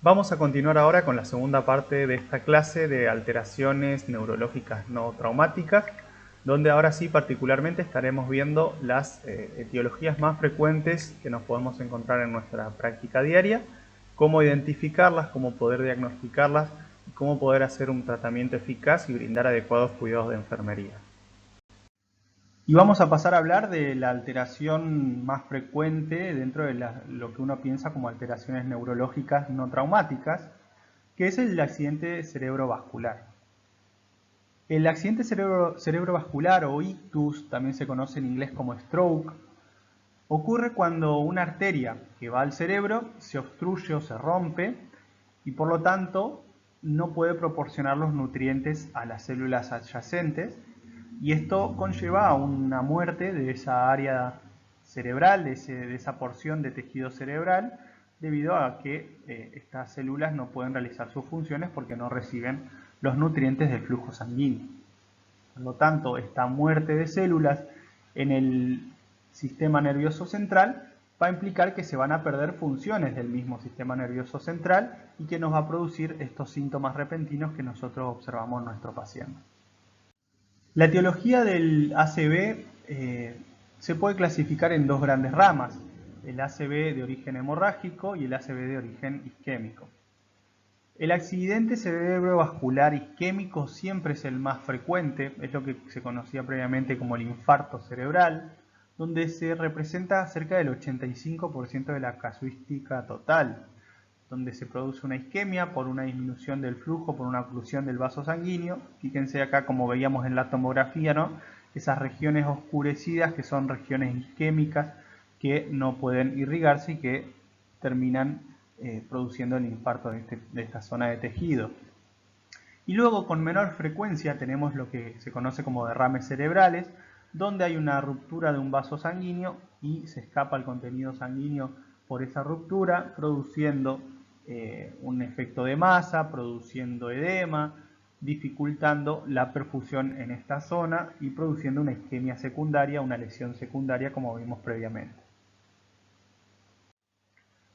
Vamos a continuar ahora con la segunda parte de esta clase de alteraciones neurológicas no traumáticas, donde ahora sí particularmente estaremos viendo las etiologías más frecuentes que nos podemos encontrar en nuestra práctica diaria, cómo identificarlas, cómo poder diagnosticarlas y cómo poder hacer un tratamiento eficaz y brindar adecuados cuidados de enfermería. Y vamos a pasar a hablar de la alteración más frecuente dentro de lo que uno piensa como alteraciones neurológicas no traumáticas, que es el accidente cerebrovascular. El accidente cerebrovascular o ictus, también se conoce en inglés como stroke, ocurre cuando una arteria que va al cerebro se obstruye o se rompe y por lo tanto no puede proporcionar los nutrientes a las células adyacentes, y esto conlleva a una muerte de esa área cerebral, de esa porción de tejido cerebral, debido a que estas células no pueden realizar sus funciones porque no reciben los nutrientes del flujo sanguíneo. Por lo tanto, esta muerte de células en el sistema nervioso central va a implicar que se van a perder funciones del mismo sistema nervioso central y que nos va a producir estos síntomas repentinos que nosotros observamos en nuestro paciente. La etiología del ACV se puede clasificar en dos grandes ramas, el ACV de origen hemorrágico y el ACV de origen isquémico. El accidente cerebrovascular isquémico siempre es el más frecuente, es lo que se conocía previamente como el infarto cerebral, donde se representa cerca del 85% de la casuística total, donde se produce una isquemia por una disminución del flujo, por una oclusión del vaso sanguíneo. Fíjense acá, como veíamos en la tomografía, ¿no?, esas regiones oscurecidas que son regiones isquémicas que no pueden irrigarse y que terminan produciendo el infarto de esta zona de tejido. Y luego, con menor frecuencia, tenemos lo que se conoce como derrames cerebrales, donde hay una ruptura de un vaso sanguíneo y se escapa el contenido sanguíneo por esa ruptura, produciendo un efecto de masa, produciendo edema, dificultando la perfusión en esta zona y produciendo una isquemia secundaria, una lesión secundaria, como vimos previamente.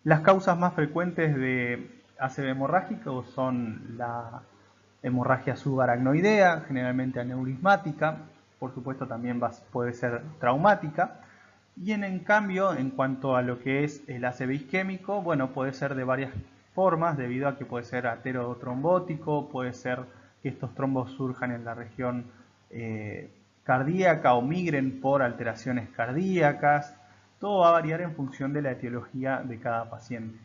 Las causas más frecuentes de ACV hemorrágico son la hemorragia subaracnoidea, generalmente aneurismática, por supuesto también puede ser traumática, y en cambio, en cuanto a lo que es el ACV isquémico, bueno, puede ser de varias formas, debido a que puede ser aterotrombótico, puede ser que estos trombos surjan en la región cardíaca o migren por alteraciones cardíacas. Todo va a variar en función de la etiología de cada paciente.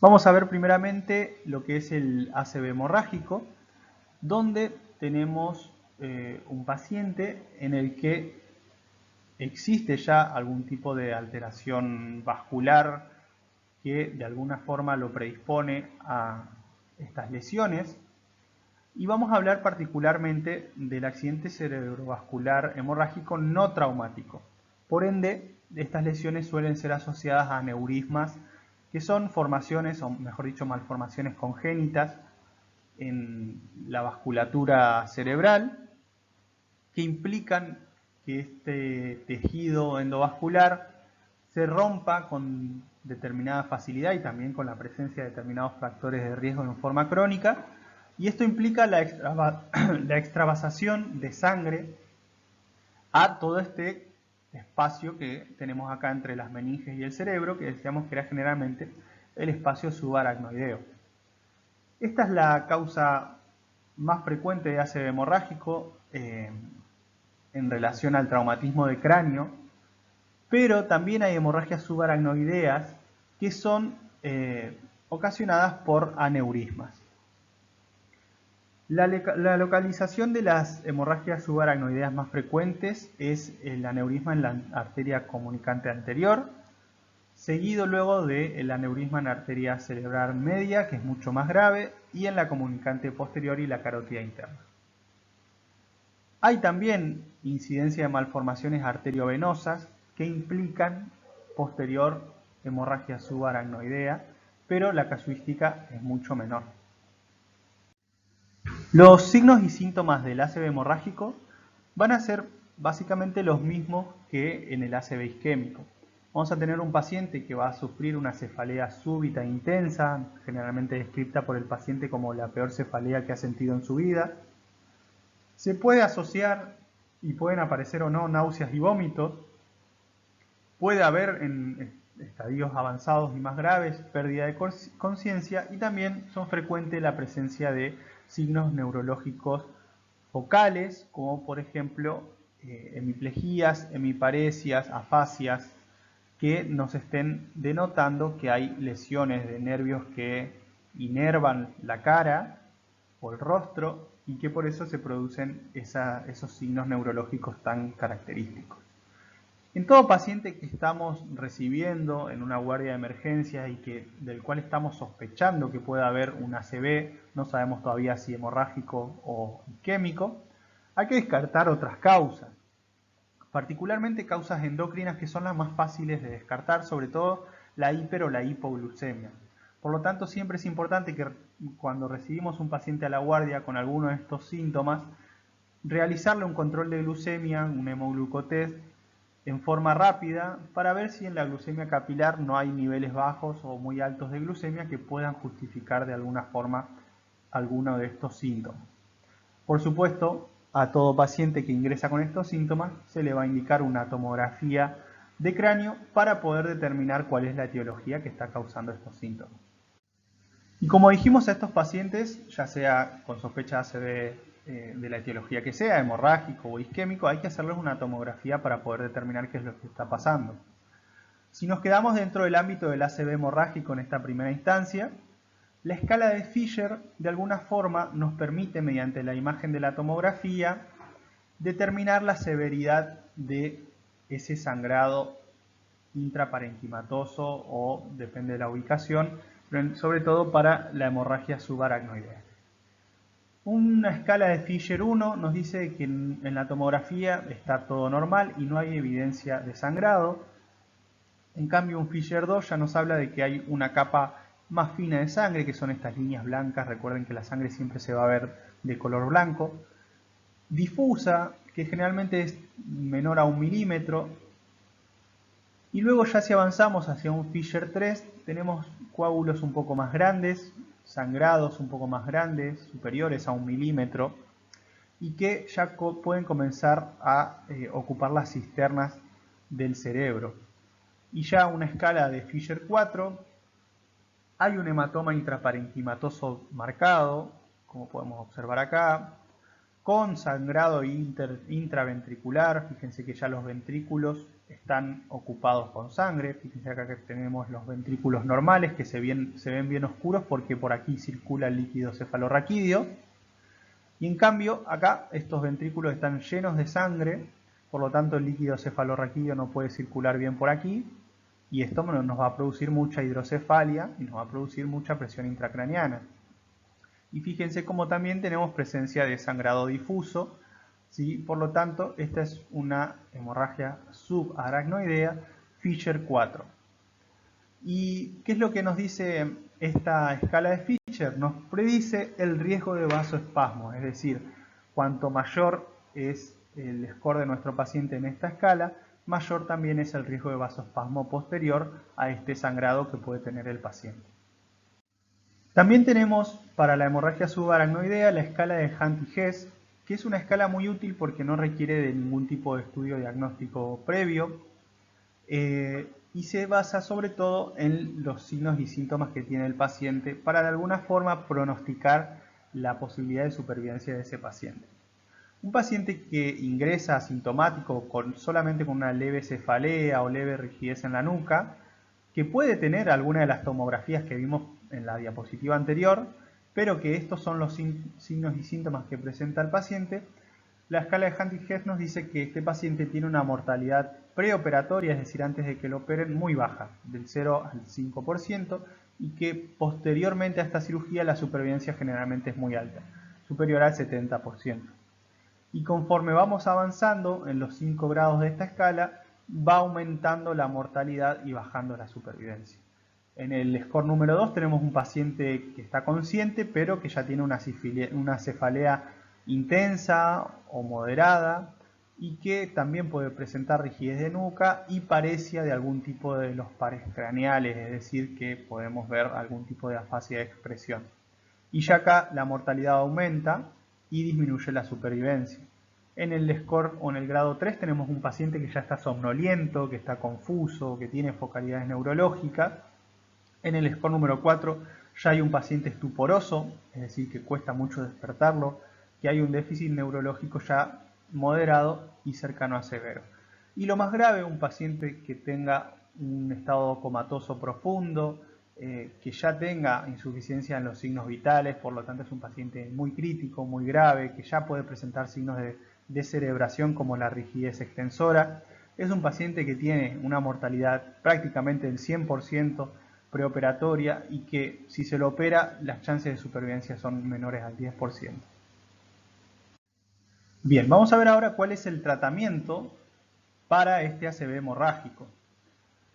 Vamos a ver primeramente lo que es el ACV hemorrágico, donde tenemos un paciente en el que existe ya algún tipo de alteración vascular que de alguna forma lo predispone a estas lesiones. Y vamos a hablar particularmente del accidente cerebrovascular hemorrágico no traumático. Por ende, estas lesiones suelen ser asociadas a aneurismas, que son formaciones, o mejor dicho, malformaciones congénitas en la vasculatura cerebral, que implican que este tejido endovascular se rompa con determinada facilidad y también con la presencia de determinados factores de riesgo en forma crónica, y esto implica la extravasación de sangre a todo este espacio que tenemos acá entre las meninges y el cerebro, que decíamos que era generalmente el espacio subaracnoideo. Esta es la causa más frecuente de ACV hemorrágico en relación al traumatismo de cráneo, pero también hay hemorragias subaracnoideas que son ocasionadas por aneurismas. La localización de las hemorragias subaracnoideas más frecuentes es el aneurisma en la arteria comunicante anterior, seguido luego del aneurisma en la arteria cerebral media, que es mucho más grave, y en la comunicante posterior y la carótida interna. Hay también incidencia de malformaciones arteriovenosas que implican posterior hemorragia subaracnoidea, pero la casuística es mucho menor. Los signos y síntomas del ACV hemorrágico van a ser básicamente los mismos que en el ACV isquémico. Vamos a tener un paciente que va a sufrir una cefalea súbita e intensa, generalmente descrita por el paciente como la peor cefalea que ha sentido en su vida. Se puede asociar y pueden aparecer o no náuseas y vómitos. Puede haber en estadios avanzados y más graves pérdida de conciencia, y también son frecuentes la presencia de signos neurológicos focales, como por ejemplo hemiplejías, hemiparesias, afasias, que nos estén denotando que hay lesiones de nervios que inervan la cara o el rostro y que por eso se producen esos signos neurológicos tan característicos. En todo paciente que estamos recibiendo en una guardia de emergencias y del cual estamos sospechando que pueda haber un ACV, no sabemos todavía si hemorrágico o isquémico, hay que descartar otras causas, particularmente causas endocrinas que son las más fáciles de descartar, sobre todo la hiper o la hipoglucemia. Por lo tanto, siempre es importante que cuando recibimos un paciente a la guardia con alguno de estos síntomas, realizarle un control de glucemia, un hemoglucotest, en forma rápida para ver si en la glucemia capilar no hay niveles bajos o muy altos de glucemia que puedan justificar de alguna forma alguno de estos síntomas. Por supuesto, a todo paciente que ingresa con estos síntomas se le va a indicar una tomografía de cráneo para poder determinar cuál es la etiología que está causando estos síntomas. Y como dijimos, a estos pacientes, ya sea con sospecha de ACV de la etiología que sea, hemorrágico o isquémico, hay que hacerles una tomografía para poder determinar qué es lo que está pasando. Si nos quedamos dentro del ámbito del ACV hemorrágico en esta primera instancia, la escala de Fisher de alguna forma nos permite, mediante la imagen de la tomografía, determinar la severidad de ese sangrado intraparenquimatoso o, depende de la ubicación, pero sobre todo para la hemorragia subaracnoidea. Una escala de Fisher 1 nos dice que en la tomografía está todo normal y no hay evidencia de sangrado. En cambio, un Fisher 2 ya nos habla de que hay una capa más fina de sangre, que son estas líneas blancas. Recuerden que la sangre siempre se va a ver de color blanco. Difusa, que generalmente es menor a 1 milímetro. Y luego ya si avanzamos hacia un Fisher 3, tenemos coágulos un poco más grandes, sangrados un poco más grandes, superiores a 1 milímetro, y que ya pueden comenzar a ocupar las cisternas del cerebro. Y ya una escala de Fisher 4, hay un hematoma intraparenquimatoso marcado, como podemos observar acá, con sangrado intraventricular. Fíjense que ya los ventrículos están ocupados con sangre. Fíjense acá que tenemos los ventrículos normales que se ven bien oscuros porque por aquí circula el líquido cefalorraquídeo. Y en cambio acá estos ventrículos están llenos de sangre, por lo tanto el líquido cefalorraquídeo no puede circular bien por aquí. Y esto nos va a producir mucha hidrocefalia y nos va a producir mucha presión intracraneana. Y fíjense cómo también tenemos presencia de sangrado difuso, ¿sí? Por lo tanto, esta es una hemorragia subaracnoidea Fisher 4. ¿Y qué es lo que nos dice esta escala de Fisher? Nos predice el riesgo de vasoespasmo, es decir, cuanto mayor es el score de nuestro paciente en esta escala, mayor también es el riesgo de vasoespasmo posterior a este sangrado que puede tener el paciente. También tenemos para la hemorragia subaracnoidea la escala de Hunt y Hess, que es una escala muy útil porque no requiere de ningún tipo de estudio diagnóstico previo y se basa sobre todo en los signos y síntomas que tiene el paciente para de alguna forma pronosticar la posibilidad de supervivencia de ese paciente. Un paciente que ingresa asintomático solamente con una leve cefalea o leve rigidez en la nuca, que puede tener alguna de las tomografías que vimos en la diapositiva anterior, pero que estos son los signos y síntomas que presenta el paciente, la escala de Hunt y Hess nos dice que este paciente tiene una mortalidad preoperatoria, es decir, antes de que lo operen, muy baja, del 0 al 5%, y que posteriormente a esta cirugía la supervivencia generalmente es muy alta, superior al 70%. Y conforme vamos avanzando en los 5 grados de esta escala, va aumentando la mortalidad y bajando la supervivencia. En el score número 2 tenemos un paciente que está consciente, pero que ya tiene una cefalea intensa o moderada, y que también puede presentar rigidez de nuca y paresia de algún tipo de los pares craneales, es decir, que podemos ver algún tipo de afasia de expresión. Y ya acá la mortalidad aumenta y disminuye la supervivencia. En el score o en el grado 3 tenemos un paciente que ya está somnoliento, que está confuso, que tiene focalidades neurológicas. En el score número 4 ya hay un paciente estuporoso, es decir, que cuesta mucho despertarlo, que hay un déficit neurológico ya moderado y cercano a severo. Y lo más grave, un paciente que tenga un estado comatoso profundo, que ya tenga insuficiencia en los signos vitales, por lo tanto es un paciente muy crítico, muy grave, que ya puede presentar signos de descerebración como la rigidez extensora. Es un paciente que tiene una mortalidad prácticamente del 100% preoperatoria y que si se lo opera las chances de supervivencia son menores al 10%. Bien, vamos a ver ahora cuál es el tratamiento para este ACV hemorrágico.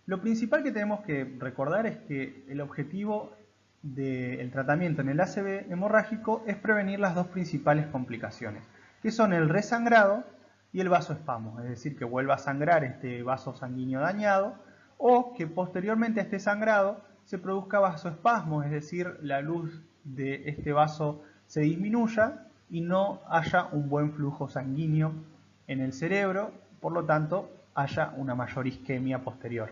Lo principal que tenemos que recordar es que el objetivo del tratamiento en el ACV hemorrágico es prevenir las dos principales complicaciones, que son el resangrado y el vasoespasmo, es decir, que vuelva a sangrar este vaso sanguíneo dañado o que posteriormente a este sangrado se produzca vasoespasmo, es decir, la luz de este vaso se disminuya y no haya un buen flujo sanguíneo en el cerebro, por lo tanto haya una mayor isquemia posterior.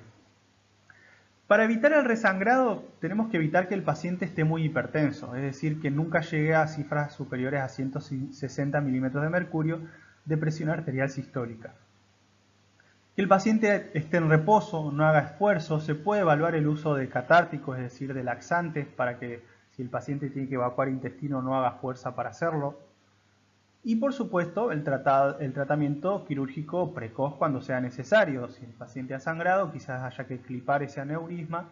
Para evitar el resangrado tenemos que evitar que el paciente esté muy hipertenso, es decir, que nunca llegue a cifras superiores a 160 milímetros de mercurio de presión arterial sistólica. Que el paciente esté en reposo, no haga esfuerzo, se puede evaluar el uso de catárticos, es decir, de laxantes, para que si el paciente tiene que evacuar intestino no haga fuerza para hacerlo. Y por supuesto el tratamiento quirúrgico precoz cuando sea necesario. Si el paciente ha sangrado, quizás haya que clipar ese aneurisma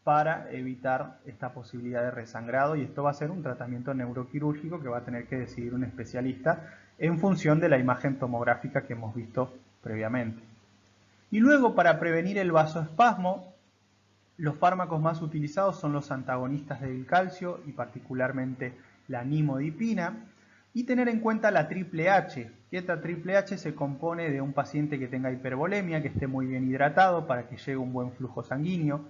para evitar esta posibilidad de resangrado, y esto va a ser un tratamiento neuroquirúrgico que va a tener que decidir un especialista en función de la imagen tomográfica que hemos visto previamente. Y luego, para prevenir el vasoespasmo, los fármacos más utilizados son los antagonistas del calcio y particularmente la nimodipina. Y tener en cuenta la triple H, que esta triple H se compone de un paciente que tenga hipervolemia, que esté muy bien hidratado para que llegue un buen flujo sanguíneo,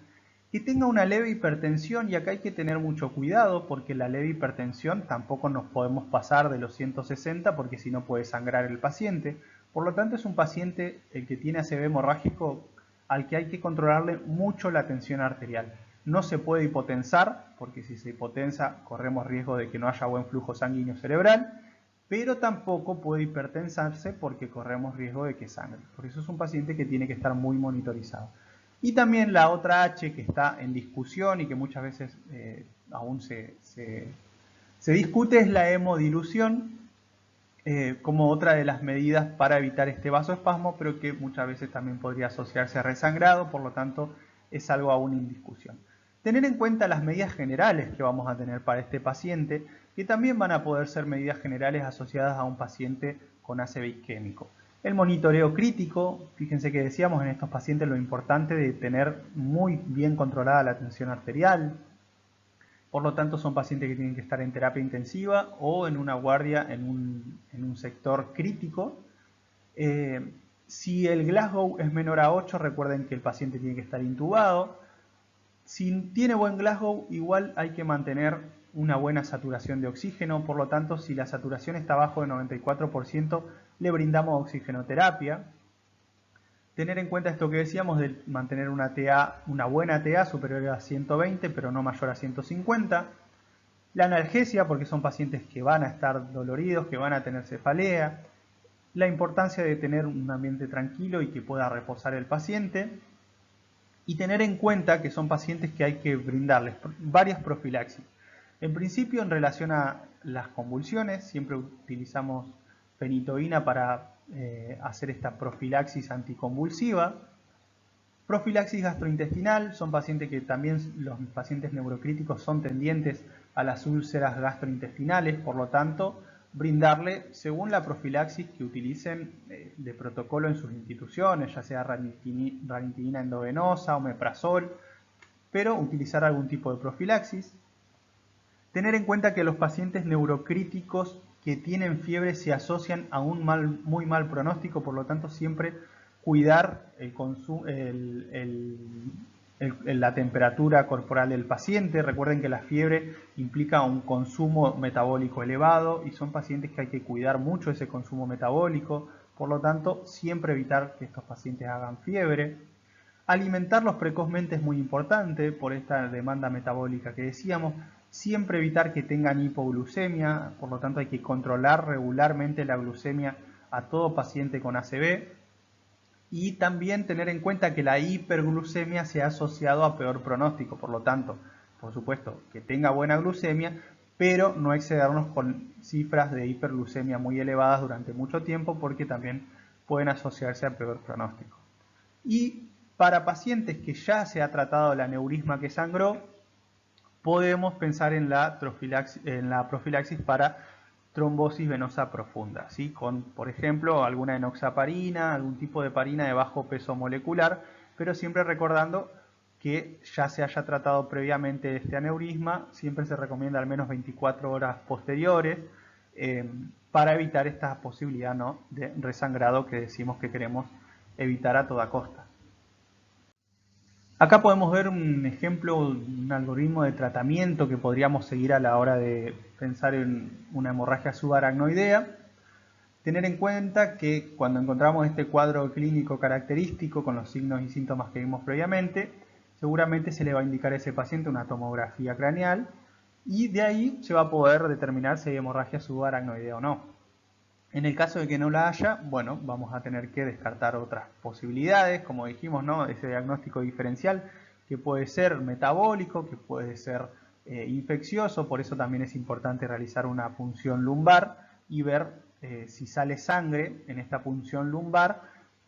que tenga una leve hipertensión, y acá hay que tener mucho cuidado porque la leve hipertensión tampoco nos podemos pasar de los 160 porque si no puede sangrar el paciente. Por lo tanto es un paciente, el que tiene ACV hemorrágico, al que hay que controlarle mucho la tensión arterial. No se puede hipotensar, porque si se hipotensa corremos riesgo de que no haya buen flujo sanguíneo cerebral, pero tampoco puede hipertensarse porque corremos riesgo de que sangre. Por eso es un paciente que tiene que estar muy monitorizado. Y también la otra H que está en discusión y que muchas veces aún se discute es la hemodilución, como otra de las medidas para evitar este vasoespasmo, pero que muchas veces también podría asociarse a resangrado, por lo tanto es algo aún en discusión. Tener en cuenta las medidas generales que vamos a tener para este paciente, que también van a poder ser medidas generales asociadas a un paciente con ACV isquémico. El monitoreo crítico, fíjense que decíamos en estos pacientes lo importante de tener muy bien controlada la tensión arterial. Por lo tanto, son pacientes que tienen que estar en terapia intensiva o en una guardia en un sector crítico. Si el Glasgow es menor a 8, recuerden que el paciente tiene que estar intubado. Si tiene buen Glasgow, igual hay que mantener una buena saturación de oxígeno. Por lo tanto, si la saturación está abajo de 94%, le brindamos oxigenoterapia. Tener en cuenta esto que decíamos de mantener una buena TA superior a 120, pero no mayor a 150. La analgesia, porque son pacientes que van a estar doloridos, que van a tener cefalea. La importancia de tener un ambiente tranquilo y que pueda reposar el paciente. Y tener en cuenta que son pacientes que hay que brindarles varias profilaxis. En principio, en relación a las convulsiones, siempre utilizamos fenitoína para hacer esta profilaxis anticonvulsiva. Profilaxis gastrointestinal, son pacientes que también los pacientes neurocríticos son tendientes a las úlceras gastrointestinales, por lo tanto, brindarle según la profilaxis que utilicen de protocolo en sus instituciones, ya sea ranitidina endovenosa, omeprazol, pero utilizar algún tipo de profilaxis. Tener en cuenta que los pacientes neurocríticos que tienen fiebre se asocian a un muy mal pronóstico, por lo tanto siempre cuidar la temperatura corporal del paciente. Recuerden que la fiebre implica un consumo metabólico elevado y son pacientes que hay que cuidar mucho ese consumo metabólico, por lo tanto siempre evitar que estos pacientes hagan fiebre. Alimentarlos precozmente es muy importante por esta demanda metabólica que decíamos. Siempre evitar que tengan hipoglucemia, por lo tanto hay que controlar regularmente la glucemia a todo paciente con ACV. Y también tener en cuenta que la hiperglucemia se ha asociado a peor pronóstico, por lo tanto, por supuesto, que tenga buena glucemia, pero no excedernos con cifras de hiperglucemia muy elevadas durante mucho tiempo porque también pueden asociarse a peor pronóstico. Y para pacientes que ya se ha tratado el aneurisma que sangró, podemos pensar en la profilaxis para trombosis venosa profunda, ¿sí? Con, por ejemplo, alguna enoxaparina, algún tipo de heparina de bajo peso molecular, pero siempre recordando que ya se haya tratado previamente este aneurisma. Siempre se recomienda al menos 24 horas posteriores para evitar esta posibilidad, ¿no?, de resangrado que decimos que queremos evitar a toda costa. Acá podemos ver un ejemplo, un algoritmo de tratamiento que podríamos seguir a la hora de pensar en una hemorragia subaracnoidea. Tener en cuenta que cuando encontramos este cuadro clínico característico con los signos y síntomas que vimos previamente, seguramente se le va a indicar a ese paciente una tomografía craneal y de ahí se va a poder determinar si hay hemorragia subaracnoidea o no. En el caso de que no la haya, bueno, vamos a tener que descartar otras posibilidades, como dijimos, ¿no?, ese diagnóstico diferencial que puede ser metabólico, que puede ser infeccioso. Por eso también es importante realizar una punción lumbar y ver si sale sangre en esta punción lumbar.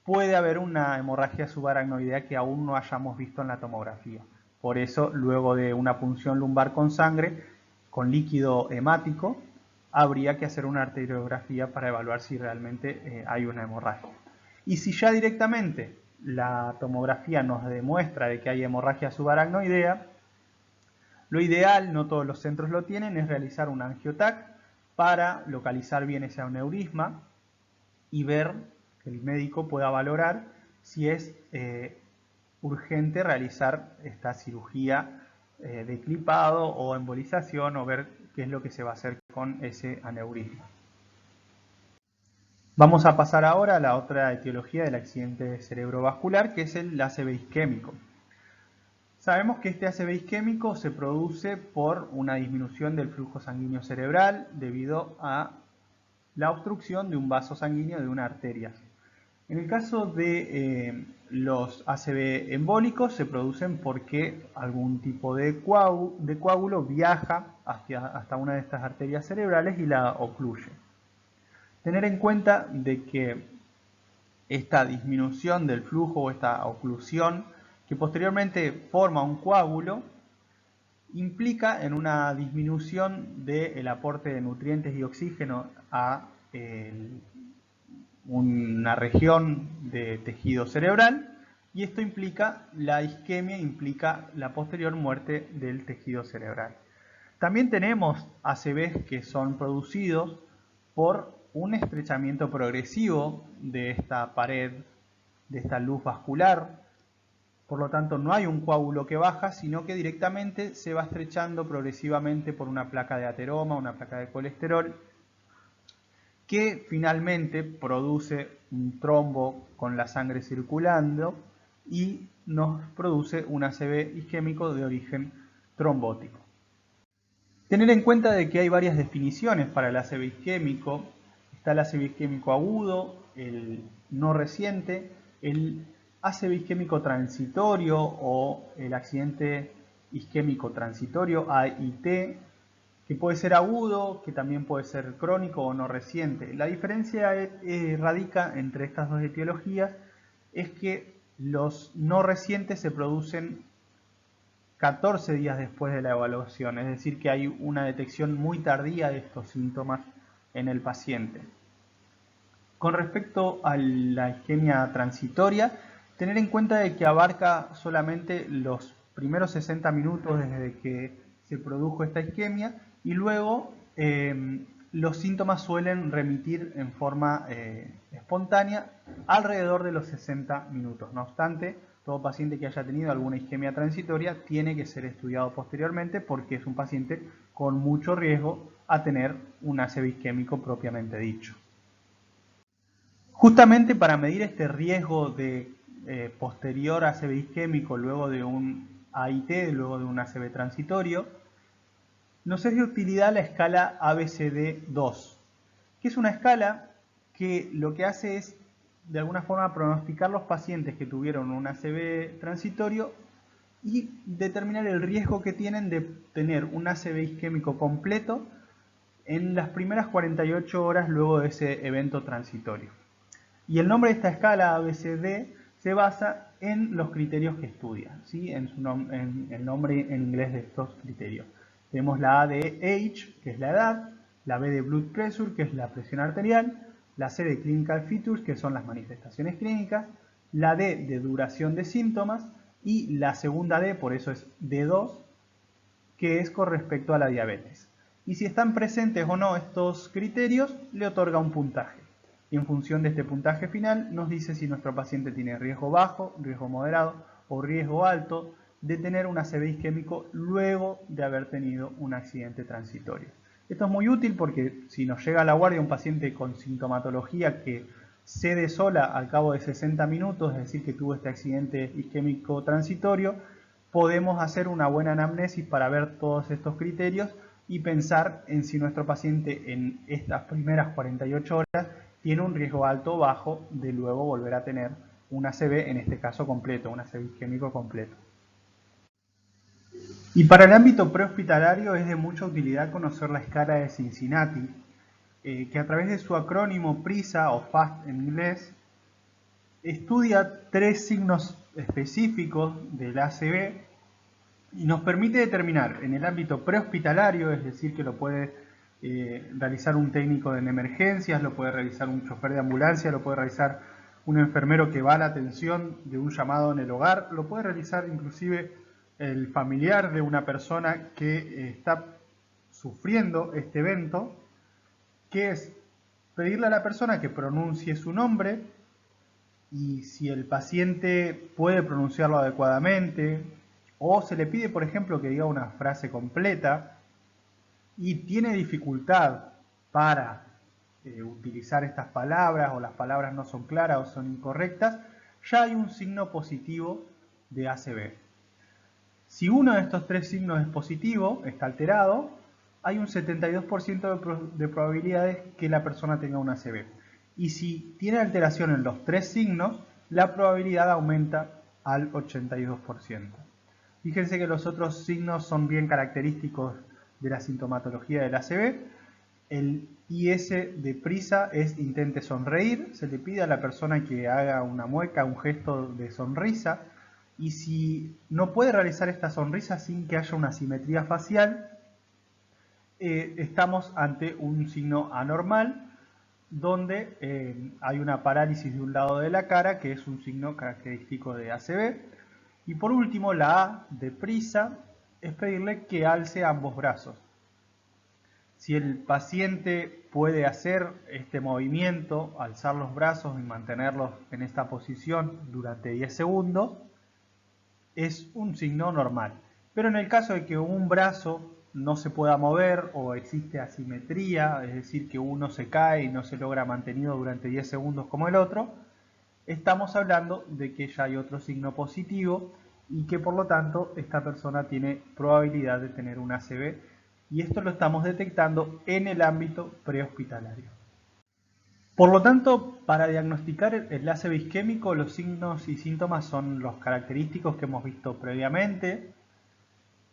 Puede haber una hemorragia subaracnoidea que aún no hayamos visto en la tomografía. Por eso, luego de una punción lumbar con sangre, con líquido hemático, habría que hacer una arteriografía para evaluar si realmente hay una hemorragia. Y si ya directamente la tomografía nos demuestra de que hay hemorragia subaracnoidea, lo ideal, no todos los centros lo tienen, es realizar un angiotac para localizar bien ese aneurisma y ver que el médico pueda valorar si es urgente realizar esta cirugía de clipado o embolización, o ver qué es lo que se va a hacer con ese aneurisma. Vamos a pasar ahora a la otra etiología del accidente cerebrovascular, que es el ACV isquémico. Sabemos que este ACV isquémico se produce por una disminución del flujo sanguíneo cerebral debido a la obstrucción de un vaso sanguíneo de una arteria. En el caso de los ACV embólicos se producen porque algún tipo de coágulo viaja hasta una de estas arterias cerebrales y la ocluye. Tener en cuenta de que esta disminución del flujo o esta oclusión, que posteriormente forma un coágulo, implica en una disminución del aporte de nutrientes y oxígeno a una región de tejido cerebral, y esto implica la isquemia, implica la posterior muerte del tejido cerebral. También tenemos ACVs que son producidos por un estrechamiento progresivo de esta pared, de esta luz vascular. Por lo tanto, no hay un coágulo que baja, sino que directamente se va estrechando progresivamente por una placa de ateroma, una placa de colesterol, que finalmente produce un trombo con la sangre circulando y nos produce un ACV isquémico de origen trombótico. Tener en cuenta de que hay varias definiciones para el ACV isquémico. Está el ACV isquémico agudo, el no reciente, el ACV isquémico transitorio o el accidente isquémico transitorio, AIT, que puede ser agudo, que también puede ser crónico o no reciente. La diferencia radica entre estas dos etiologías es que los no recientes se producen 14 días después de la evaluación, es decir que hay una detección muy tardía de estos síntomas en el paciente. Con respecto a la isquemia transitoria, tener en cuenta de que abarca solamente los primeros 60 minutos desde que se produjo esta isquemia, y luego los síntomas suelen remitir en forma espontánea alrededor de los 60 minutos. No obstante, todo paciente que haya tenido alguna isquemia transitoria tiene que ser estudiado posteriormente porque es un paciente con mucho riesgo a tener un ACV isquémico propiamente dicho. Justamente para medir este riesgo de posterior ACV isquémico luego de un AIT, luego de un ACV transitorio, nos es de utilidad la escala ABCD2, que es una escala que lo que hace es de alguna forma pronosticar los pacientes que tuvieron un ACV transitorio y determinar el riesgo que tienen de tener un ACV isquémico completo en las primeras 48 horas luego de ese evento transitorio. Y el nombre de esta escala ABCD se basa en los criterios que estudia, ¿sí? en el nombre en inglés de estos criterios. Tenemos la A de age, que es la edad, la B de blood pressure, que es la presión arterial, la C de clinical features, que son las manifestaciones clínicas, la D de duración de síntomas y la segunda D, por eso es D2, que es con respecto a la diabetes. Y si están presentes o no estos criterios, le otorga un puntaje. Y en función de este puntaje final nos dice si nuestro paciente tiene riesgo bajo, riesgo moderado o riesgo alto de tener un ACV isquémico luego de haber tenido un accidente transitorio. Esto es muy útil porque si nos llega a la guardia un paciente con sintomatología que cede sola al cabo de 60 minutos, es decir, que tuvo este accidente isquémico transitorio, podemos hacer una buena anamnesis para ver todos estos criterios y pensar en si nuestro paciente en estas primeras 48 horas tiene un riesgo alto o bajo de luego volver a tener un ACV, en este caso completo, un ACV isquémico completo. Y para el ámbito prehospitalario es de mucha utilidad conocer la escala de Cincinnati, que a través de su acrónimo PRISA o FAST en inglés, estudia 3 signos específicos del ACV y nos permite determinar en el ámbito prehospitalario, es decir, que lo puede realizar un técnico en emergencias, lo puede realizar un chofer de ambulancia, lo puede realizar un enfermero que va a la atención de un llamado en el hogar, lo puede realizar inclusive el familiar de una persona que está sufriendo este evento, que es pedirle a la persona que pronuncie su nombre y si el paciente puede pronunciarlo adecuadamente o se le pide, por ejemplo, que diga una frase completa y tiene dificultad para utilizar estas palabras o las palabras no son claras o son incorrectas, ya hay un signo positivo de ACV. Si uno de estos 3 signos es positivo, está alterado, hay un 72% de probabilidades que la persona tenga un ACV. Y si tiene alteración en los 3 signos, la probabilidad aumenta al 82%. Fíjense que los otros signos son bien característicos de la sintomatología del ACV. El IS de PRISA es intente sonreír, se le pide a la persona que haga una mueca, un gesto de sonrisa, y si no puede realizar esta sonrisa sin que haya una simetría facial, estamos ante un signo anormal, donde hay una parálisis de un lado de la cara, que es un signo característico de ACV. Y por último, la A de PRISA es pedirle que alce ambos brazos. Si el paciente puede hacer este movimiento, alzar los brazos y mantenerlos en esta posición durante 10 segundos, es un signo normal. Pero en el caso de que un brazo no se pueda mover o existe asimetría, es decir, que uno se cae y no se logra mantenido durante 10 segundos como el otro, estamos hablando de que ya hay otro signo positivo y que por lo tanto esta persona tiene probabilidad de tener un ACV, y esto lo estamos detectando en el ámbito prehospitalario. Por lo tanto, para diagnosticar el ACV isquémico, los signos y síntomas son los característicos que hemos visto previamente.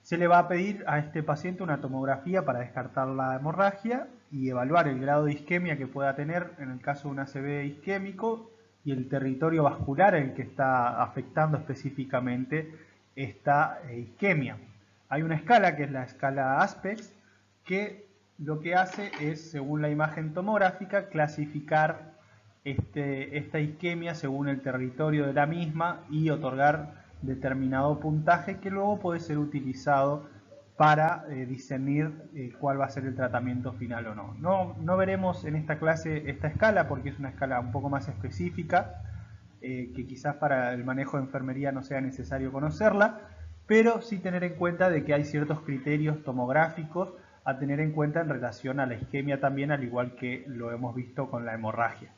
Se le va a pedir a este paciente una tomografía para descartar la hemorragia y evaluar el grado de isquemia que pueda tener en el caso de un ACV isquémico y el territorio vascular en el que está afectando específicamente esta isquemia. Hay una escala que es la escala ASPEX que lo que hace es, según la imagen tomográfica, clasificar esta isquemia según el territorio de la misma y otorgar determinado puntaje que luego puede ser utilizado para discernir cuál va a ser el tratamiento final o no. No veremos en esta clase esta escala porque es una escala un poco más específica, que quizás para el manejo de enfermería no sea necesario conocerla, pero sí tener en cuenta de que hay ciertos criterios tomográficos a tener en cuenta en relación a la isquemia también, al igual que lo hemos visto con la hemorragia.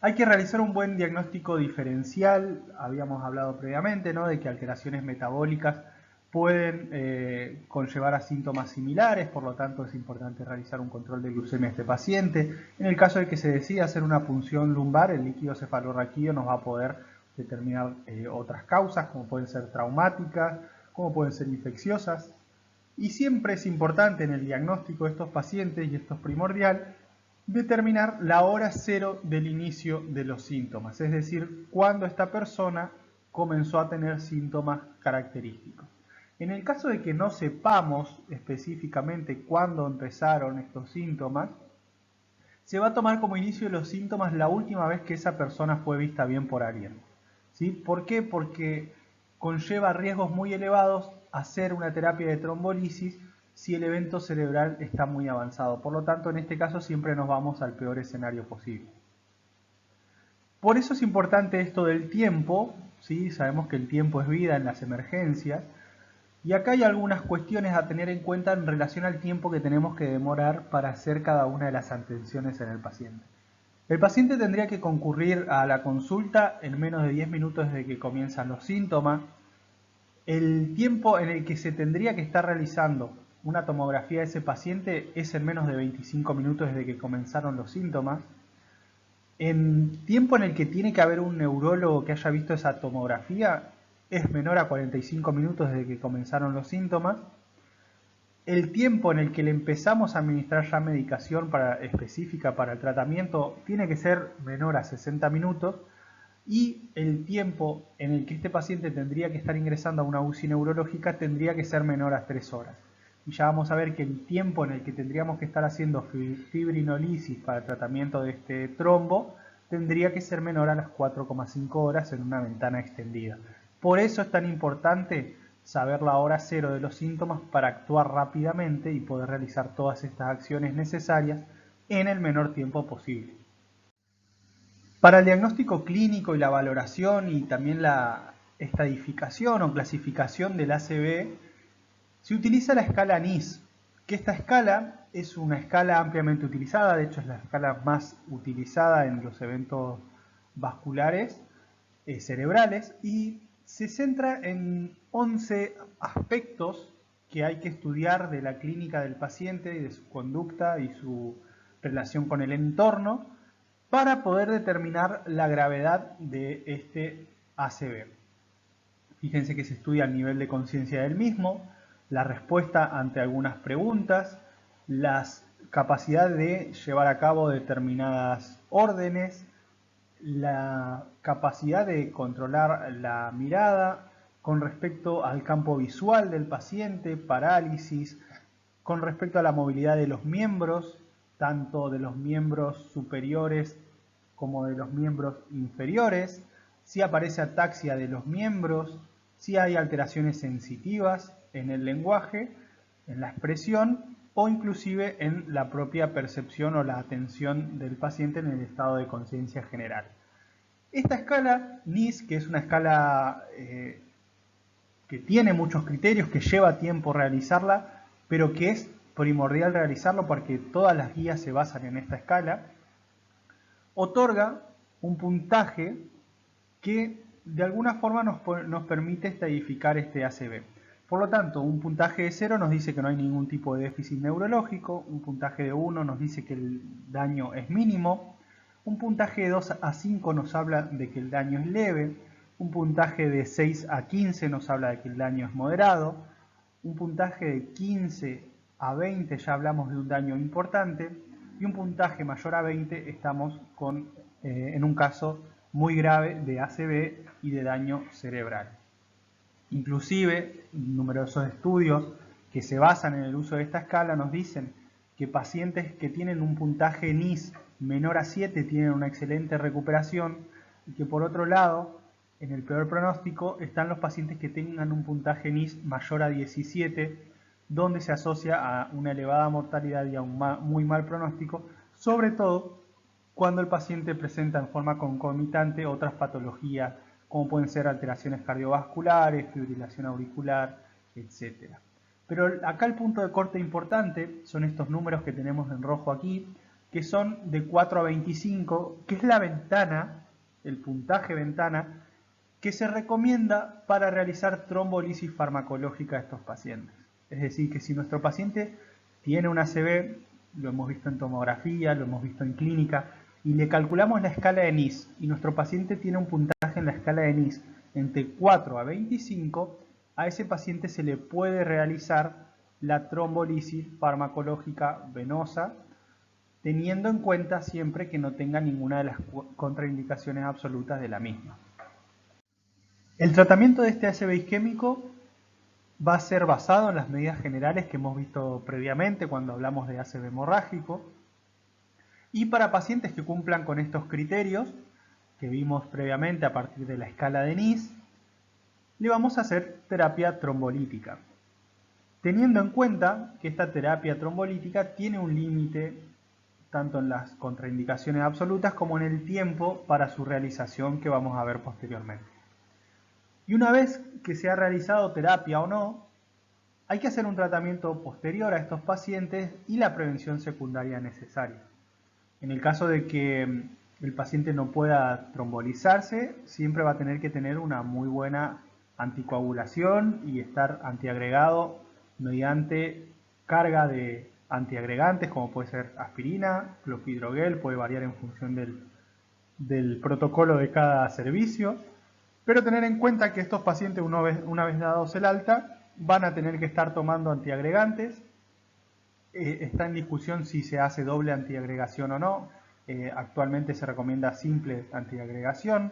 Hay que realizar un buen diagnóstico diferencial, habíamos hablado previamente, ¿no?, de que alteraciones metabólicas pueden conllevar a síntomas similares, por lo tanto es importante realizar un control de glucemia a este paciente. En el caso de que se decida hacer una punción lumbar, el líquido cefalorraquídeo nos va a poder determinar otras causas, como pueden ser traumáticas, como pueden ser infecciosas. Y siempre es importante en el diagnóstico de estos pacientes, y esto es primordial, determinar la hora cero del inicio de los síntomas, es decir, cuándo esta persona comenzó a tener síntomas característicos. En el caso de que no sepamos específicamente cuándo empezaron estos síntomas, se va a tomar como inicio de los síntomas la última vez que esa persona fue vista bien por alguien. ¿Sí? ¿Por qué? Porque conlleva riesgos muy elevados hacer una terapia de trombolisis si el evento cerebral está muy avanzado. Por lo tanto, en este caso siempre nos vamos al peor escenario posible. Por eso es importante esto del tiempo, ¿sí? Sabemos que el tiempo es vida en las emergencias, y acá hay algunas cuestiones a tener en cuenta en relación al tiempo que tenemos que demorar para hacer cada una de las atenciones en el paciente. El paciente tendría que concurrir a la consulta en menos de 10 minutos desde que comienzan los síntomas. El tiempo en el que se tendría que estar realizando una tomografía de ese paciente es en menos de 25 minutos desde que comenzaron los síntomas. El tiempo en el que tiene que haber un neurólogo que haya visto esa tomografía es menor a 45 minutos desde que comenzaron los síntomas. El tiempo en el que le empezamos a administrar ya medicación específica para el tratamiento tiene que ser menor a 60 minutos. Y el tiempo en el que este paciente tendría que estar ingresando a una UCI neurológica tendría que ser menor a 3 horas. Y ya vamos a ver que el tiempo en el que tendríamos que estar haciendo fibrinolisis para el tratamiento de este trombo tendría que ser menor a las 4,5 horas en una ventana extendida. Por eso es tan importante saber la hora cero de los síntomas para actuar rápidamente y poder realizar todas estas acciones necesarias en el menor tiempo posible. Para el diagnóstico clínico y la valoración y también la estadificación o clasificación del ACV, se utiliza la escala NIS, que esta escala es una escala ampliamente utilizada, de hecho es la escala más utilizada en los eventos vasculares cerebrales, y se centra en 11 aspectos que hay que estudiar de la clínica del paciente y de su conducta y su relación con el entorno para poder determinar la gravedad de este ACV. Fíjense que se estudia el nivel de conciencia del mismo, la respuesta ante algunas preguntas, la capacidad de llevar a cabo determinadas órdenes, la capacidad de controlar la mirada con respecto al campo visual del paciente, parálisis, con respecto a la movilidad de los miembros, tanto de los miembros superiores como de los miembros inferiores, si aparece ataxia de los miembros, si hay alteraciones sensitivas en el lenguaje, en la expresión o inclusive en la propia percepción o la atención del paciente en el estado de conciencia general. Esta escala NIS, que es una escala que tiene muchos criterios, que lleva tiempo realizarla, pero que es primordial realizarlo porque todas las guías se basan en esta escala, otorga un puntaje que de alguna forma nos permite estadificar este ACV. Por lo tanto, un puntaje de 0 nos dice que no hay ningún tipo de déficit neurológico, un puntaje de 1 nos dice que el daño es mínimo, un puntaje de 2 a 5 nos habla de que el daño es leve, un puntaje de 6 a 15 nos habla de que el daño es moderado, un puntaje de 15 a 20 ya hablamos de un daño importante, y un puntaje mayor a 20 estamos en un caso muy grave de ACV y de daño cerebral. Inclusive, numerosos estudios que se basan en el uso de esta escala nos dicen que pacientes que tienen un puntaje NIS menor a 7 tienen una excelente recuperación y que por otro lado En el peor pronóstico están los pacientes que tengan un puntaje NIS mayor a 17, donde se asocia a una elevada mortalidad y a un muy mal pronóstico, sobre todo cuando el paciente presenta en forma concomitante otras patologías, como pueden ser alteraciones cardiovasculares, fibrilación auricular, etc. Pero acá el punto de corte importante son estos números que tenemos en rojo aquí, que son de 4 a 25, que es la ventana, el puntaje ventana, que se recomienda para realizar trombolisis farmacológica a estos pacientes. Es decir, que si nuestro paciente tiene un ACV, lo hemos visto en tomografía, lo hemos visto en clínica, y le calculamos la escala de NIS, y nuestro paciente tiene un puntaje en la escala de NIS entre 4 a 25, a ese paciente se le puede realizar la trombolisis farmacológica venosa, teniendo en cuenta siempre que no tenga ninguna de las contraindicaciones absolutas de la misma. El tratamiento de este ACV isquémico va a ser basado en las medidas generales que hemos visto previamente cuando hablamos de ACV hemorrágico, y para pacientes que cumplan con estos criterios que vimos previamente a partir de la escala de NIS, le vamos a hacer terapia trombolítica, teniendo en cuenta que esta terapia trombolítica tiene un límite tanto en las contraindicaciones absolutas como en el tiempo para su realización que vamos a ver posteriormente. Y una vez que se ha realizado terapia o no, hay que hacer un tratamiento posterior a estos pacientes y la prevención secundaria necesaria. En el caso de que el paciente no pueda trombolizarse, siempre va a tener que tener una muy buena anticoagulación y estar antiagregado mediante carga de antiagregantes como puede ser aspirina, clopidogrel, puede variar en función del protocolo de cada servicio. Pero tener en cuenta que estos pacientes, una vez dados el alta, van a tener que estar tomando antiagregantes. Está en discusión si se hace doble antiagregación o no. Actualmente se recomienda simple antiagregación.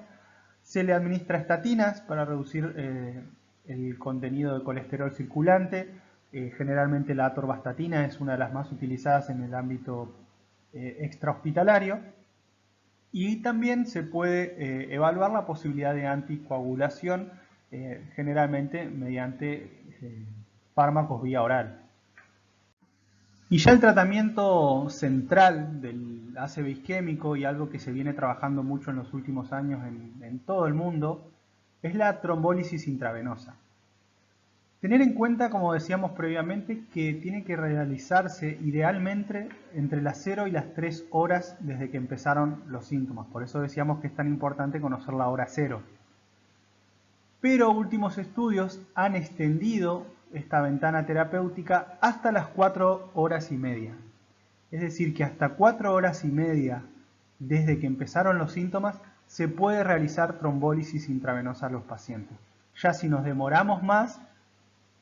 Se le administra estatinas para reducir el contenido de colesterol circulante. Generalmente la atorvastatina es una de las más utilizadas en el ámbito extrahospitalario. Y también se puede evaluar la posibilidad de anticoagulación, generalmente mediante fármacos vía oral. Y ya el tratamiento central del ACV isquémico, y algo que se viene trabajando mucho en los últimos años en todo el mundo, es la trombólisis intravenosa. Tener en cuenta, como decíamos previamente, que tiene que realizarse idealmente entre las 0 y las 3 horas desde que empezaron los síntomas. Por eso decíamos que es tan importante conocer la hora 0. Pero últimos estudios han extendido esta ventana terapéutica hasta las 4 horas y media. Es decir, que hasta 4 horas y media desde que empezaron los síntomas se puede realizar trombólisis intravenosa a los pacientes. Ya si nos demoramos más,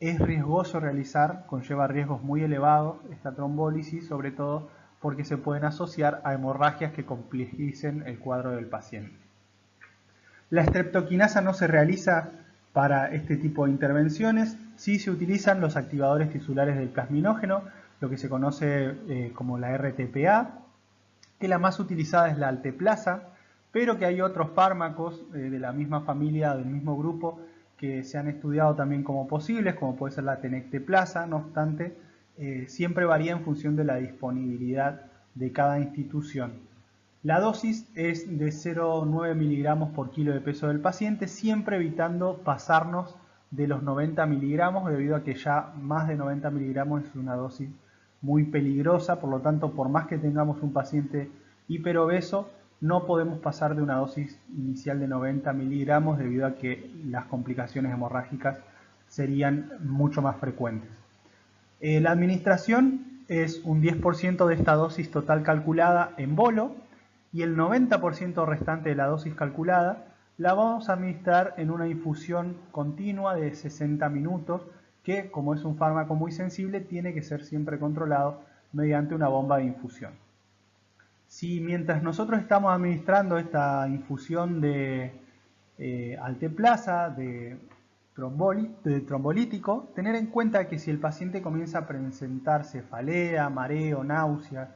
es riesgoso realizar, conlleva riesgos muy elevados esta trombólisis, sobre todo porque se pueden asociar a hemorragias que complejicen el cuadro del paciente. La streptokinasa no se realiza para este tipo de intervenciones, sí se utilizan los activadores tisulares del plasminógeno, lo que se conoce como la RTPA, que la más utilizada es la alteplasa, pero que hay otros fármacos de la misma familia, del mismo grupo, que se han estudiado también como posibles, como puede ser la tenecteplasa. No obstante, siempre varía en función de la disponibilidad de cada institución. La dosis es de 0,9 miligramos por kilo de peso del paciente, siempre evitando pasarnos de los 90 miligramos, debido a que ya más de 90 miligramos es una dosis muy peligrosa. Por lo tanto, por más que tengamos un paciente hiperobeso, no podemos pasar de una dosis inicial de 90 miligramos debido a que las complicaciones hemorrágicas serían mucho más frecuentes. La administración es un 10% de esta dosis total calculada en bolo, y el 90% restante de la dosis calculada la vamos a administrar en una infusión continua de 60 minutos, que, como es un fármaco muy sensible, tiene que ser siempre controlado mediante una bomba de infusión. Si mientras nosotros estamos administrando esta infusión de alteplasa, de trombolítico, tener en cuenta que si el paciente comienza a presentar cefalea, mareo, náuseas,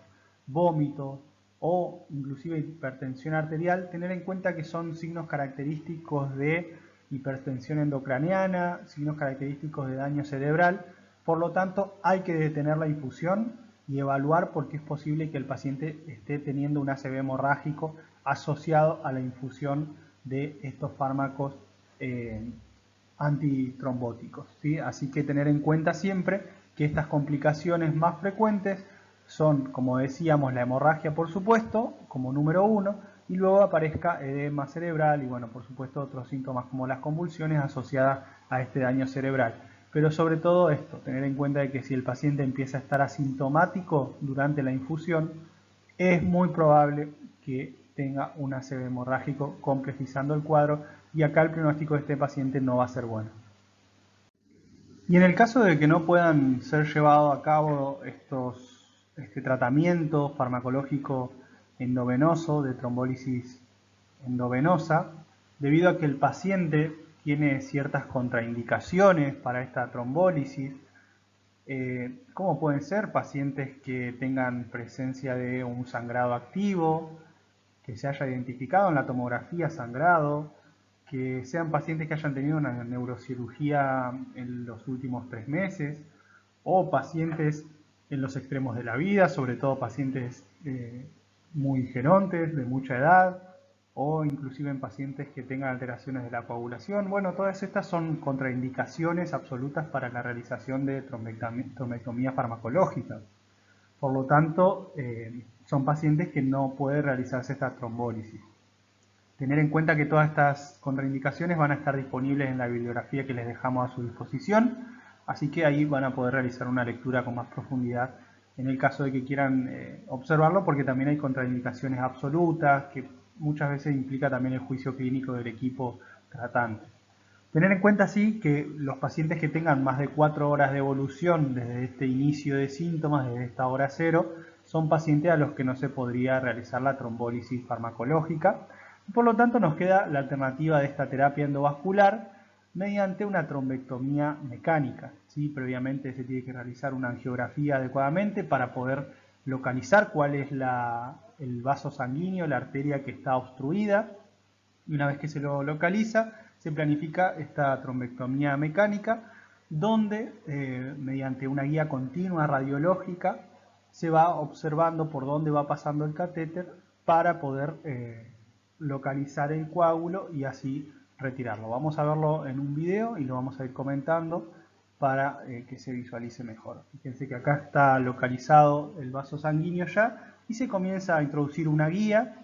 vómito o inclusive hipertensión arterial, tener en cuenta que son signos característicos de hipertensión endocraniana, signos característicos de daño cerebral. Por lo tanto, hay que detener la infusión y evaluar porque es posible que el paciente esté teniendo un ACV hemorrágico asociado a la infusión de estos fármacos antitrombóticos, ¿sí? Así que tener en cuenta siempre que estas complicaciones más frecuentes son, como decíamos, la hemorragia, por supuesto, como número uno, y luego aparezca edema cerebral y, bueno, por supuesto, otros síntomas como las convulsiones asociadas a este daño cerebral. Pero sobre todo esto, tener en cuenta de que si el paciente empieza a estar asintomático durante la infusión, es muy probable que tenga un ACV hemorrágico complejizando el cuadro, y acá el pronóstico de este paciente no va a ser bueno. Y en el caso de que no puedan ser llevado a cabo este tratamiento farmacológico endovenoso de trombólisis endovenosa, debido a que el paciente tiene ciertas contraindicaciones para esta trombólisis, como pueden ser pacientes que tengan presencia de un sangrado activo, que se haya identificado en la tomografía sangrado, que sean pacientes que hayan tenido una neurocirugía en los últimos 3 meses, o pacientes en los extremos de la vida, sobre todo pacientes muy gerontes, de mucha edad, o inclusive en pacientes que tengan alteraciones de la coagulación. Bueno, todas estas son contraindicaciones absolutas para la realización de trombectomía farmacológica. Por lo tanto, son pacientes que no puede realizarse esta trombólisis. Tener en cuenta que todas estas contraindicaciones van a estar disponibles en la bibliografía que les dejamos a su disposición, así que ahí van a poder realizar una lectura con más profundidad en el caso de que quieran observarlo, porque también hay contraindicaciones absolutas que muchas veces implica también el juicio clínico del equipo tratante. Tener en cuenta así que los pacientes que tengan más de 4 horas de evolución desde este inicio de síntomas, desde esta hora cero, son pacientes a los que no se podría realizar la trombólisis farmacológica. Por lo tanto, nos queda la alternativa de esta terapia endovascular mediante una trombectomía mecánica, ¿sí? Previamente se tiene que realizar una angiografía adecuadamente para poder localizar cuál es el vaso sanguíneo, la arteria que está obstruida, y una vez que se lo localiza, se planifica esta trombectomía mecánica, donde mediante una guía continua radiológica se va observando por dónde va pasando el catéter para poder localizar el coágulo y así retirarlo. Vamos a verlo en un video y lo vamos a ir comentando para que se visualice mejor. Fíjense que acá está localizado el vaso sanguíneo ya y se comienza a introducir una guía,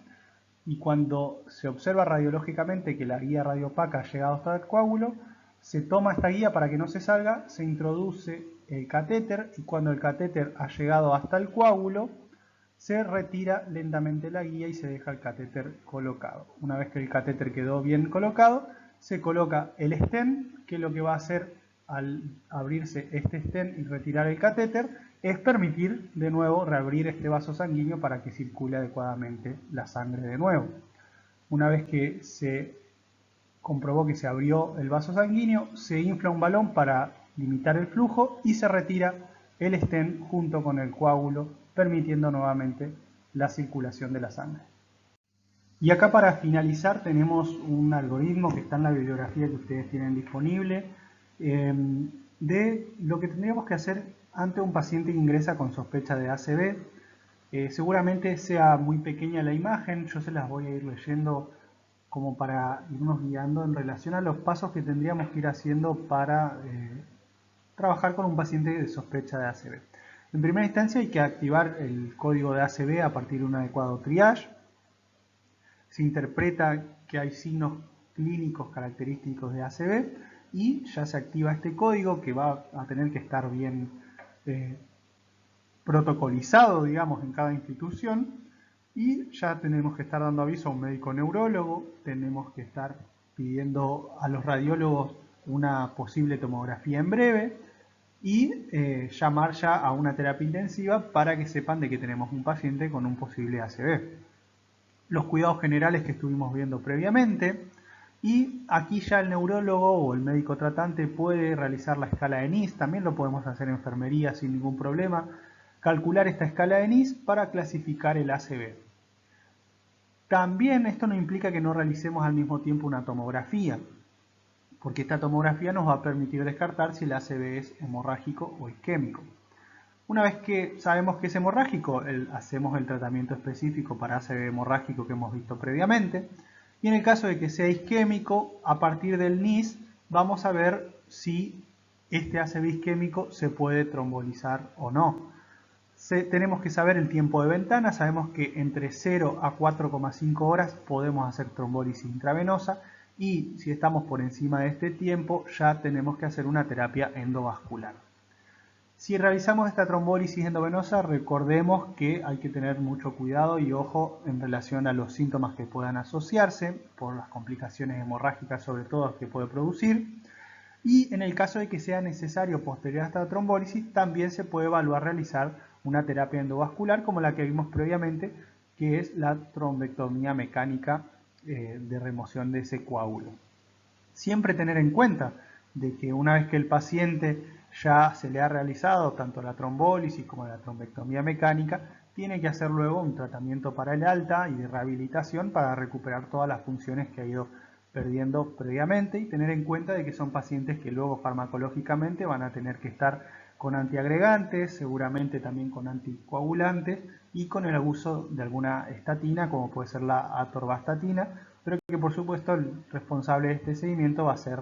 y cuando se observa radiológicamente que la guía radiopaca ha llegado hasta el coágulo, se toma esta guía para que no se salga, se introduce el catéter y cuando el catéter ha llegado hasta el coágulo, se retira lentamente la guía y se deja el catéter colocado. Una vez que el catéter quedó bien colocado, se coloca el stent, que lo que va a hacer al abrirse este stent y retirar el catéter es permitir de nuevo reabrir este vaso sanguíneo para que circule adecuadamente la sangre de nuevo. Una vez que se comprobó que se abrió el vaso sanguíneo, se infla un balón para limitar el flujo y se retira el stent junto con el coágulo, permitiendo nuevamente la circulación de la sangre. Y acá para finalizar tenemos un algoritmo que está en la bibliografía que ustedes tienen disponible de lo que tendríamos que hacer ante un paciente que ingresa con sospecha de ACV. Seguramente sea muy pequeña la imagen, yo se las voy a ir leyendo como para irnos guiando en relación a los pasos que tendríamos que ir haciendo para trabajar con un paciente de sospecha de ACV. En primera instancia hay que activar el código de ACV a partir de un adecuado triage. Se interpreta que hay signos clínicos característicos de ACV y ya se activa este código que va a tener que estar bien protocolizado, digamos, en cada institución, y ya tenemos que estar dando aviso a un médico neurólogo, tenemos que estar pidiendo a los radiólogos una posible tomografía en breve y llamar ya a una terapia intensiva para que sepan de que tenemos un paciente con un posible ACV. Los cuidados generales que estuvimos viendo previamente, y aquí ya el neurólogo o el médico tratante puede realizar la escala de NIS, también lo podemos hacer en enfermería sin ningún problema, calcular esta escala de NIS para clasificar el ACV. También esto no implica que no realicemos al mismo tiempo una tomografía, porque esta tomografía nos va a permitir descartar si el ACV es hemorrágico o isquémico. Una vez que sabemos que es hemorrágico, hacemos el tratamiento específico para ACV hemorrágico que hemos visto previamente. Y en el caso de que sea isquémico, a partir del NIS vamos a ver si este ACV isquémico se puede trombolizar o no. Tenemos que saber el tiempo de ventana, sabemos que entre 0 a 4,5 horas podemos hacer trombólisis intravenosa y si estamos por encima de este tiempo ya tenemos que hacer una terapia endovascular. Si realizamos esta trombólisis endovenosa, recordemos que hay que tener mucho cuidado y ojo en relación a los síntomas que puedan asociarse por las complicaciones hemorrágicas sobre todo que puede producir. Y en el caso de que sea necesario posterior a esta trombólisis, también se puede evaluar realizar una terapia endovascular como la que vimos previamente, que es la trombectomía mecánica de remoción de ese coágulo. Siempre tener en cuenta de que una vez que el paciente ya se le ha realizado tanto la trombólisis como la trombectomía mecánica, tiene que hacer luego un tratamiento para el alta y de rehabilitación para recuperar todas las funciones que ha ido perdiendo previamente y tener en cuenta de que son pacientes que luego farmacológicamente van a tener que estar con antiagregantes, seguramente también con anticoagulantes y con el abuso de alguna estatina como puede ser la atorvastatina, pero que por supuesto el responsable de este seguimiento va a ser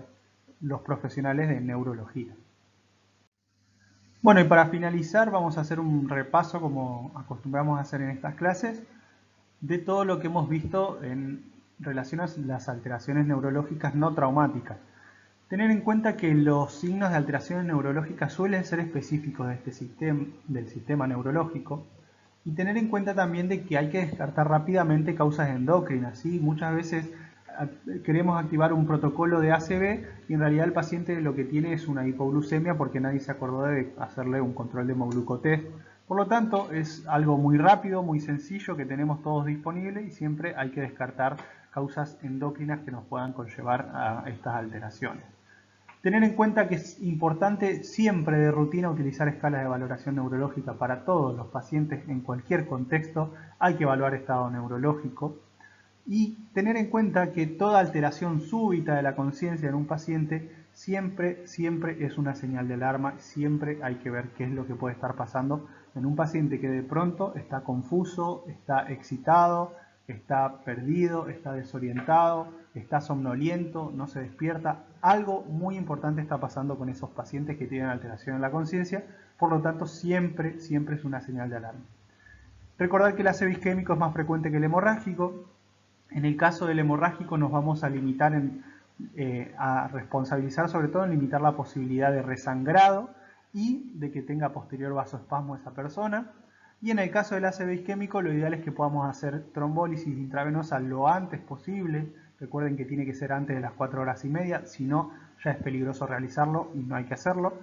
los profesionales de neurología. Bueno, y para finalizar vamos a hacer un repaso como acostumbramos a hacer en estas clases de todo lo que hemos visto en relación a las alteraciones neurológicas no traumáticas. Tener en cuenta que los signos de alteraciones neurológicas suelen ser específicos de del sistema neurológico y tener en cuenta también de que hay que descartar rápidamente causas endócrinas. ¿Sí? Muchas veces queremos activar un protocolo de ACV y en realidad el paciente lo que tiene es una hipoglucemia porque nadie se acordó de hacerle un control de hemoglucotest. Por lo tanto, es algo muy rápido, muy sencillo que tenemos todos disponibles y siempre hay que descartar causas endócrinas que nos puedan conllevar a estas alteraciones. Tener en cuenta que es importante siempre de rutina utilizar escalas de valoración neurológica para todos los pacientes en cualquier contexto. Hay que evaluar estado neurológico y tener en cuenta que toda alteración súbita de la conciencia en un paciente siempre es una señal de alarma. Siempre hay que ver qué es lo que puede estar pasando en un paciente que de pronto está confuso, está excitado, está perdido, está desorientado, está somnoliento, no se despierta. Algo muy importante está pasando con esos pacientes que tienen alteración en la conciencia, por lo tanto siempre es una señal de alarma. Recordar que el ACV isquémico es más frecuente que el hemorrágico. En el caso del hemorrágico nos vamos a limitar a responsabilizar sobre todo en limitar la posibilidad de resangrado y de que tenga posterior vasoespasmo esa persona. Y en el caso del ACV isquémico lo ideal es que podamos hacer trombólisis intravenosa lo antes posible. Recuerden que tiene que ser antes de las 4 horas y media, si no ya es peligroso realizarlo y no hay que hacerlo.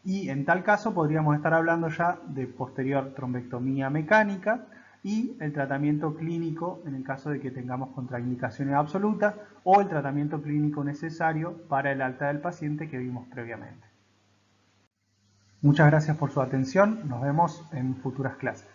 Y en tal caso podríamos estar hablando ya de posterior trombectomía mecánica y el tratamiento clínico en el caso de que tengamos contraindicaciones absolutas o el tratamiento clínico necesario para el alta del paciente que vimos previamente. Muchas gracias por su atención, nos vemos en futuras clases.